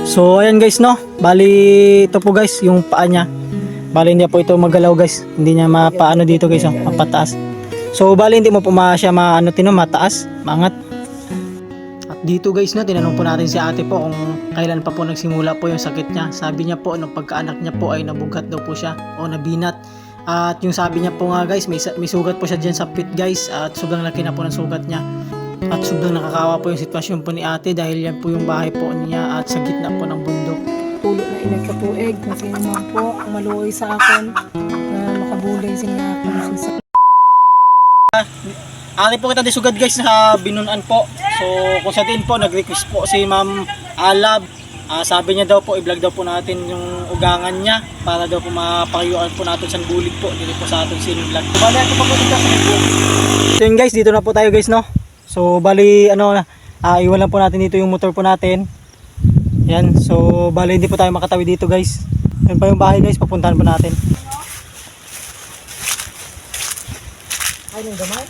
So ayan guys no, bali ito po guys yung paa niya. Bali hindi po ito magalaw guys, hindi niya mapaano dito guys, mapataas. So bali hindi mo po siya maano mataas, maangat. At dito guys na tinanong po natin si ate po kung kailan pa po nagsimula po yung sakit niya. Sabi niya po nung pagkaanak niya po ay nabugat daw po siya o nabinat. At yung sabi niya po nga guys, may sugat po siya dyan sa pit guys, at sobrang laki na po ng sugat niya. At sobrang nakakawa po yung sitwasyon po ni ate dahil yan po yung bahay po niya at sa gitna po ng bundok. Pulo na inagkapueg kung sino man po ang maluoy sa akin na makabulay sa nga ako. Ate po kita disugad guys sa binunan po. So kung sa din po nag-request po si Ma'am Alab. Sabi niya daw po i-vlog daw po natin yung ugangan niya para daw po mapakiyuan po natin sa bulig po dito po sa ating sinvlog. So bali ito po po dito sa bulig. So yun guys, dito na po tayo guys no. So bali iwan lang po natin dito yung motor po natin. Yan, so bali hindi po tayo makatawi dito guys. Yan pa yung bahay guys, papuntahan po natin. Ay, nung gamay.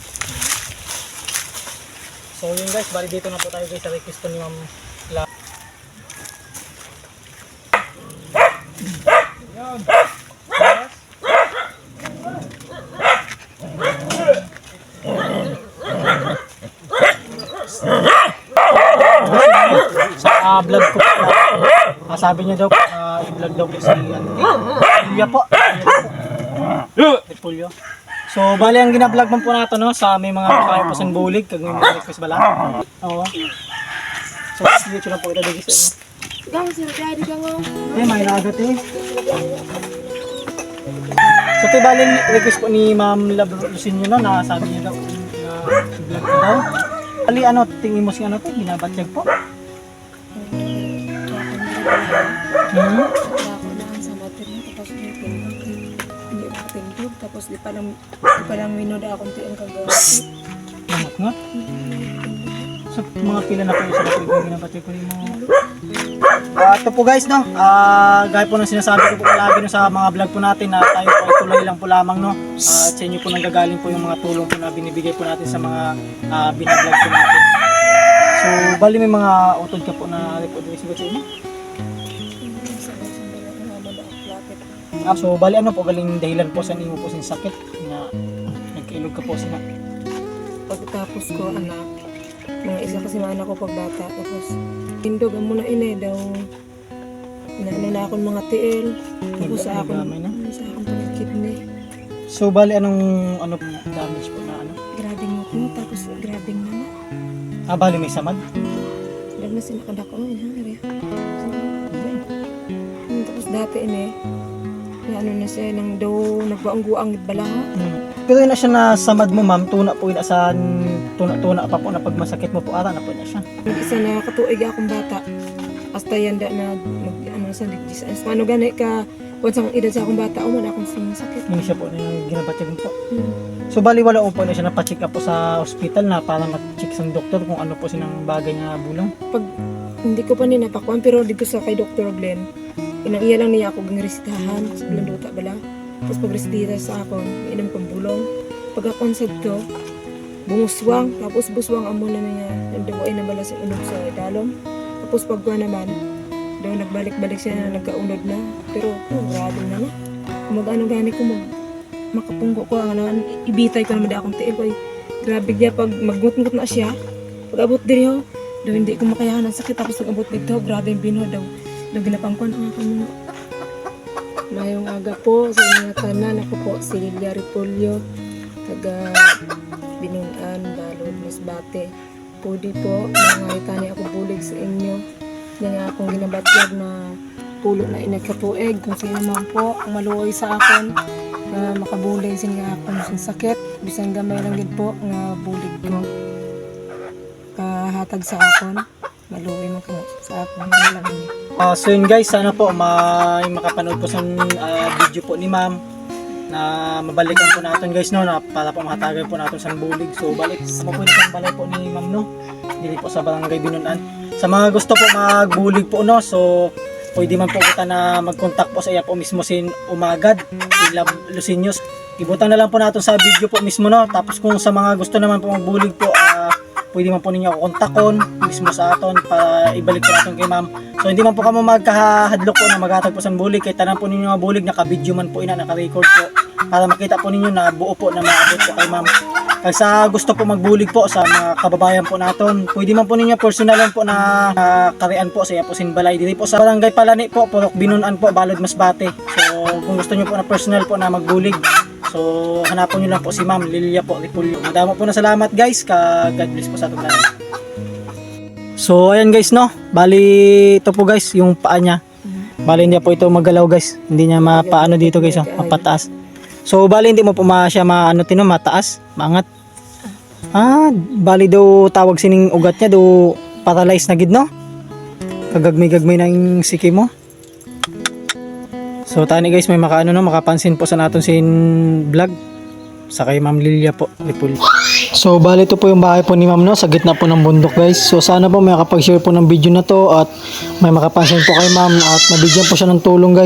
So yun guys, bali dito na po tayo guys sa request po ni Ma'am La. Yan. Sa vlog ko po. Sabi niya daw i-vlog daw po si Julia po. Repulyo. So bali ang gina-vlog man po nato no sa may mga kaya po sang bulig kag may mga request bala. Oo. So dito na po ito dito sa Gang sir, daddy gang oh. may lagat eh. So ito bali request po ni Ma'am Lucinio no na sabi niya daw na i-vlog ko daw. Bali tingin mo si to binabatyag po. Ako na sa motor mo tapos hindi makatingkog tapos di pa lang minod akong tiyan kagawa. Namat nga. So mga pila na po yung sa kapag binabatyag ko mo. Ito po guys no, gaya po ng sinasabi ko po palagi no, sa mga vlog po natin na tayo po ay tuloy lang po lamang no. At sa inyo po nanggagaling po yung mga tulong po na binibigay po natin sa mga binablog po natin. So bali may mga utod ka po na report din sa inyo. So bali po galing dahilan po sa inyo po sin sakit na nagkailog ka po sina. Pagkatapos ko anak, mga isa kasi mga anak ko pagbata tapos tindog ang muna daw na akong mga tiil tapos sa akong kidney. So bali anong damage po na Grabing mo tapos grabing na. Bali may samad. Dahil na sila kadak ko tapos dati na na siya nang daw nagbuang-guang balaha. Pero yun na siya na samad mo ma'am, tuna po yun asan tuna pa po na pag masakit mo po ara na po na siya. Isa na katuig akong bata hasta yan da na sa digis. Paano gani ka kung edad sa akong bata man akong sakit. Hindi siya po na yung ginabatyag mo po. So bali wala po na siya napacheck up po sa hospital na para ma-check sa doktor kung ano po sinang bagay na bulong. Pag hindi ko pa ni napakuan pero dito sa kay Dr. Glenn iya lang niya ako gangresitahan sa blanduta bala. Tapos pag resita sa akon, inom kong bulong. Pag akonsad ko, bunguswang, tapos buswang amo na niya, nandawa ay nabala sa unog sa dalom. Tapos pagkuha naman, daw nagbalik-balik siya na nagkaunod na. Pero, grabe na na. Kung mag-ano gani ko, makapungko ko, ibitay ko naman da akong tiil ko. Grabe niya, pag magngut-ngut na siya, pag abot din yun, daw hindi ko makayahan ng sakit. Tapos pag abot dito, grabe yung binuha daw. Daw ginapangkuhan ang ako mo. Mayong aga po sa mga tanan. Ako po si Lilia Repulyo, taga Binunan, Balod, Masbate. Pwede po, mga itani ako bulig sa inyo. Yan nga akong ginabatyag na pulo na inagkapueg. Kung sino man po ang maluoy sa akin na makabulig sa nga akong sakit. Bisang gamay lang din po nga bulig ko. Kahatag sa akon. Maluoy mo po sa akon. So yun guys, sana po may makapanood po sa video po ni ma'am na mabalikan po natin guys no, na para po makatagal po natin sa bulig. So balik po yung balay po ni ma'am no, dili po sa barangay Binunan. Sa mga gusto po magbulig po no, so pwede man po kita na mag-contact po sa iya po mismo sin Umagad, si Love Lucinios. Ibutan na lang po natin sa video po mismo no. Tapos kung sa mga gusto naman po magbulig po, pwede man po ninyo ako kontakon mismo sa aton para ibalik po natin kay ma'am. So hindi man po kamo magkahadlok po na maghatag po sa bulig, kay tanan po ninyo nga bulig naka-video man po ina, naka-record po para makita po ninyo na buo po na maabot po kay ma'am. Kaya sa gusto po magbulig po sa mga kababayan po naton, pwede man po ninyo personalan po na karian po sa Yapusin Balay. Dili po sa Barangay Palani po, Purok Binunan po, Balod Masbate. So kung gusto niyo po na personal po na magbulig, so hanapon niyo lang po si Ma'am Lilia po Ripulyo. Madamo po na salamat guys, ka God bless po sa atong lahat. So ayan guys no, bali ito po guys yung paa niya. Bali hindi po ito magalaw guys, hindi niya mapaano dito guys, oh, mapataas. So bali hindi mo po siya mataas, maangat. Bali daw tawag sining ugat niya daw paralyzed na gid no. Kagagmay-gagmay na yung siki mo. So tani guys may makapansin po sa naton sin vlog sa kay Ma'am Lilia po Ripulyo. So bali ito po yung bahay po ni Ma'am no, sa gitna po ng bundok guys. So sana po may makapag-share po ng video na to at may makapansin po kay Ma'am at mabigyan po siya ng tulong guys.